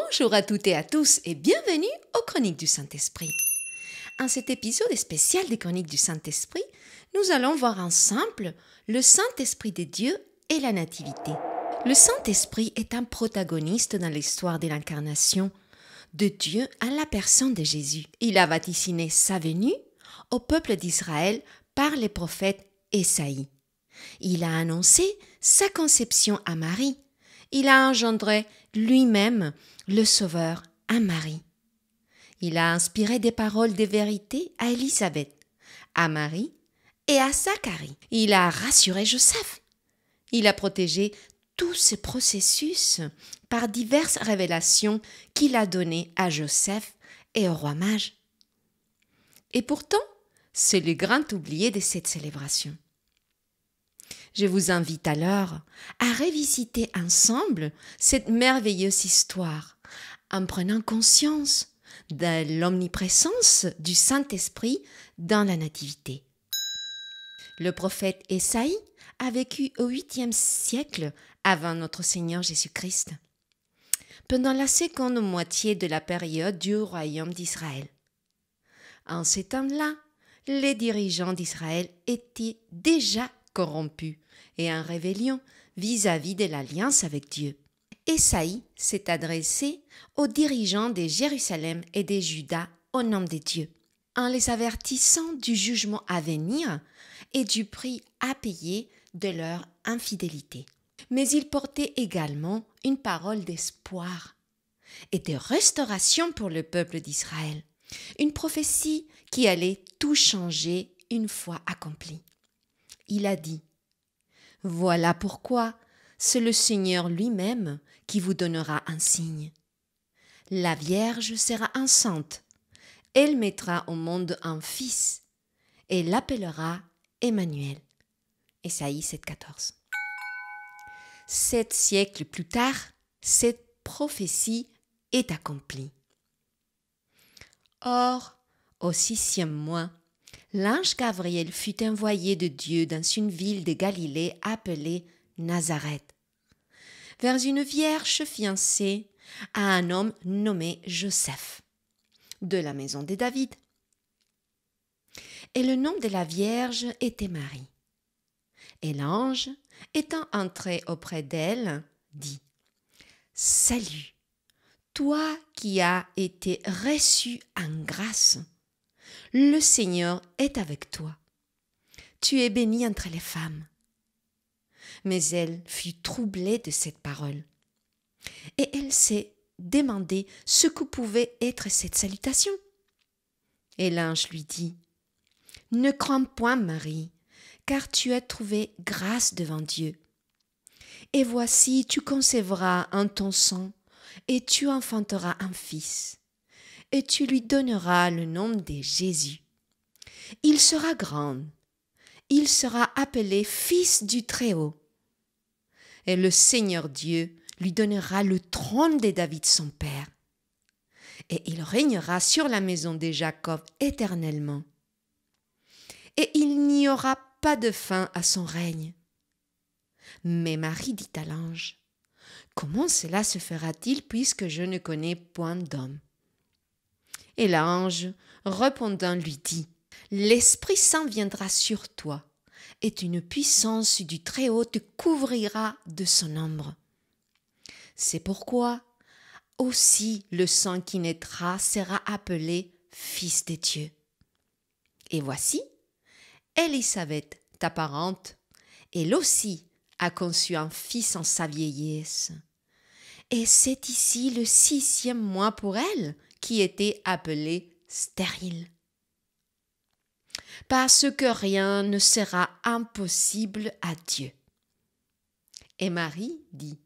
Bonjour à toutes et à tous et bienvenue aux Chroniques du Saint-Esprit. En cet épisode spécial des Chroniques du Saint-Esprit, nous allons voir ensemble le Saint-Esprit de Dieu et la Nativité. Le Saint-Esprit est un protagoniste dans l'histoire de l'incarnation de Dieu en la personne de Jésus. Il a vaticiné sa venue au peuple d'Israël par les prophètes Ésaïe. Il a annoncé sa conception à Marie. Il a engendré lui-même le Sauveur à Marie. Il a inspiré des paroles de vérité à Élisabeth, à Marie et à Zacharie. Il a rassuré Joseph. Il a protégé tout ce processus par diverses révélations qu'il a données à Joseph et au roi mage. Et pourtant, c'est le grand oublié de cette célébration. Je vous invite alors à revisiter ensemble cette merveilleuse histoire en prenant conscience de l'omniprésence du Saint-Esprit dans la Nativité. Le prophète Ésaïe a vécu au 8e siècle avant notre Seigneur Jésus-Christ, pendant la seconde moitié de la période du royaume d'Israël. En ces temps-là, les dirigeants d'Israël étaient déjà corrompus et en rébellion vis-à-vis de l'alliance avec Dieu. Ésaïe s'est adressé aux dirigeants de Jérusalem et de Juda au nom de Dieu, en les avertissant du jugement à venir et du prix à payer de leur infidélité. Mais il portait également une parole d'espoir et de restauration pour le peuple d'Israël, une prophétie qui allait tout changer une fois accomplie. Il a dit: « Voilà pourquoi c'est le Seigneur lui-même qui vous donnera un signe. La Vierge sera enceinte, elle mettra au monde un fils, et l'appellera Emmanuel. » Ésaïe 7,14. 7 siècles plus tard, cette prophétie est accomplie. Or, au 6e mois, l'ange Gabriel fut envoyé de Dieu dans une ville de Galilée appelée Nazareth, vers une vierge fiancée à un homme nommé Joseph, de la maison de David. Et le nom de la vierge était Marie. Et l'ange, étant entré auprès d'elle, dit: « Salut, toi qui as été reçue en grâce, le Seigneur est avec toi. Tu es bénie entre les femmes. » Mais elle fut troublée de cette parole. Et elle s'est demandé ce que pouvait être cette salutation. Et l'ange lui dit: « Ne crains point, Marie, car tu as trouvé grâce devant Dieu. Et voici, tu concevras en ton sein, et tu enfanteras un fils, et tu lui donneras le nom de Jésus. Il sera grand, il sera appelé Fils du Très-Haut. Et le Seigneur Dieu lui donnera le trône de David son père, et il régnera sur la maison de Jacob éternellement. Et il n'y aura pas de fin à son règne. » Mais Marie dit à l'ange: « Comment cela se fera-t-il puisque je ne connais point d'homme ?» Et l'ange, répondant, lui dit: « L'Esprit Saint viendra sur toi, et une puissance du Très-Haut te couvrira de son ombre. C'est pourquoi aussi le sang qui naîtra sera appelé Fils de Dieu. Et voici, Élisabeth, ta parente, elle aussi a conçu un fils en sa vieillesse. Et c'est ici le 6e mois pour elle, qui était appelée stérile. Parce que rien ne sera impossible à Dieu. » Et Marie dit: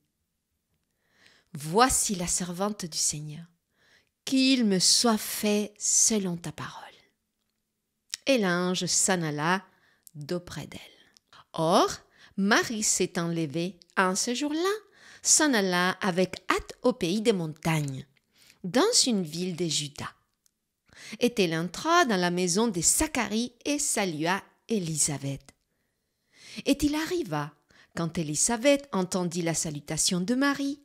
« Voici la servante du Seigneur, qu'il me soit fait selon ta parole. » Et l'ange s'en alla d'auprès d'elle. Or, Marie s'étant levée en ce jour-là, s'en alla avec hâte au pays des montagnes, dans une ville de Juda. Et elle entra dans la maison de Zacharie et salua Élisabeth. Et il arriva, quand Élisabeth entendit la salutation de Marie,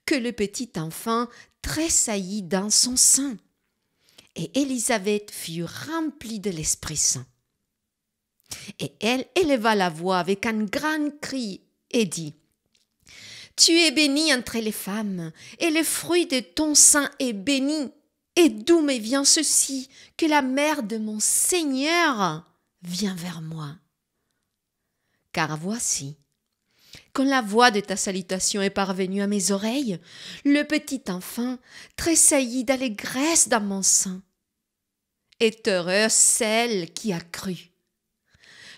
que le petit enfant tressaillit dans son sein. Et Élisabeth fut remplie de l'Esprit Saint. Et elle éleva la voix avec un grand cri et dit: Tu es bénie entre les femmes, et le fruit de ton sein est béni. Et d'où me vient ceci, que la mère de mon Seigneur vient vers moi? Car voici, quand la voix de ta salutation est parvenue à mes oreilles, le petit enfant tressaillit d'allégresse dans mon sein. Est heureuse celle qui a cru,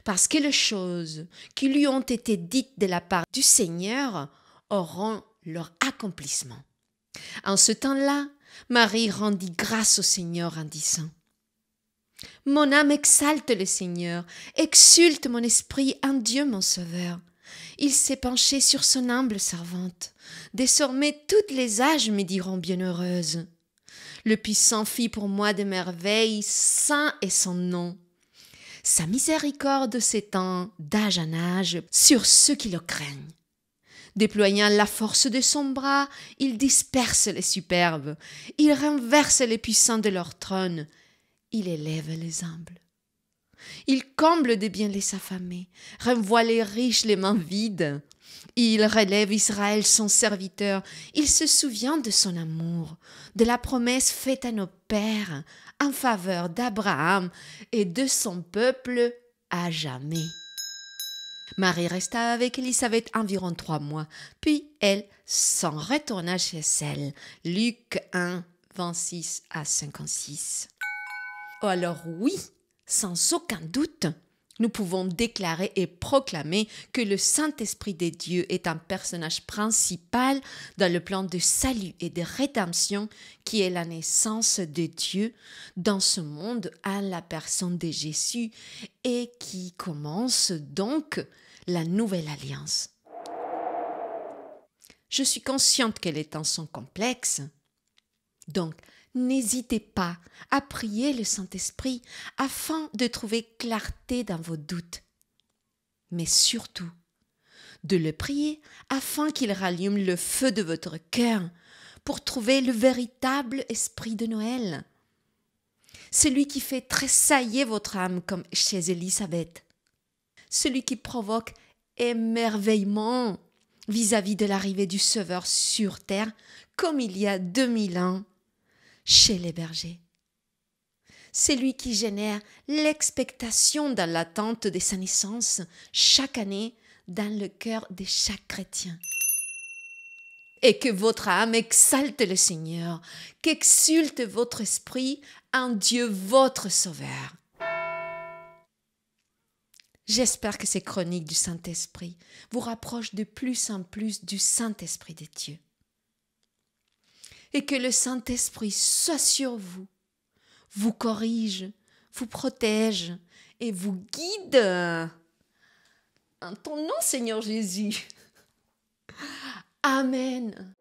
parce que les choses qui lui ont été dites de la part du Seigneur auront leur accomplissement. En ce temps-là, Marie rendit grâce au Seigneur en disant: Mon âme exalte le Seigneur, exulte mon esprit en Dieu mon Sauveur. Il s'est penché sur son humble servante. Désormais toutes les âges me diront bienheureuse. Le Puissant fit pour moi des merveilles, saint est son nom. Sa miséricorde s'étend d'âge en âge sur ceux qui le craignent. Déployant la force de son bras, il disperse les superbes, il renverse les puissants de leur trône, il élève les humbles. Il comble de biens les affamés, renvoie les riches les mains vides. Il relève Israël son serviteur, il se souvient de son amour, de la promesse faite à nos pères en faveur d'Abraham et de son peuple à jamais. Marie resta avec Élisabeth environ 3 mois, puis elle s'en retourna chez elle. Luc 1, 26 à 56. Alors oui, sans aucun doute, nous pouvons déclarer et proclamer que le Saint-Esprit de Dieu est un personnage principal dans le plan de salut et de rédemption qui est la naissance de Dieu dans ce monde à la personne de Jésus et qui commence donc la nouvelle alliance. Je suis consciente que les temps sont complexes, donc n'hésitez pas à prier le Saint-Esprit afin de trouver clarté dans vos doutes, mais surtout de le prier afin qu'il rallume le feu de votre cœur pour trouver le véritable esprit de Noël, celui qui fait tressaillir votre âme comme chez Élisabeth, celui qui provoque émerveillement vis-à-vis de l'arrivée du Sauveur sur terre comme il y a 2000 ans chez les bergers. C'est lui qui génère l'expectation dans l'attente de sa naissance chaque année dans le cœur de chaque chrétien. Et que votre âme exalte le Seigneur, qu'exulte votre esprit en Dieu votre Sauveur. J'espère que ces chroniques du Saint-Esprit vous rapprochent de plus en plus du Saint-Esprit de Dieu. Et que le Saint-Esprit soit sur vous, vous corrige, vous protège et vous guide. En ton nom, Seigneur Jésus. Amen.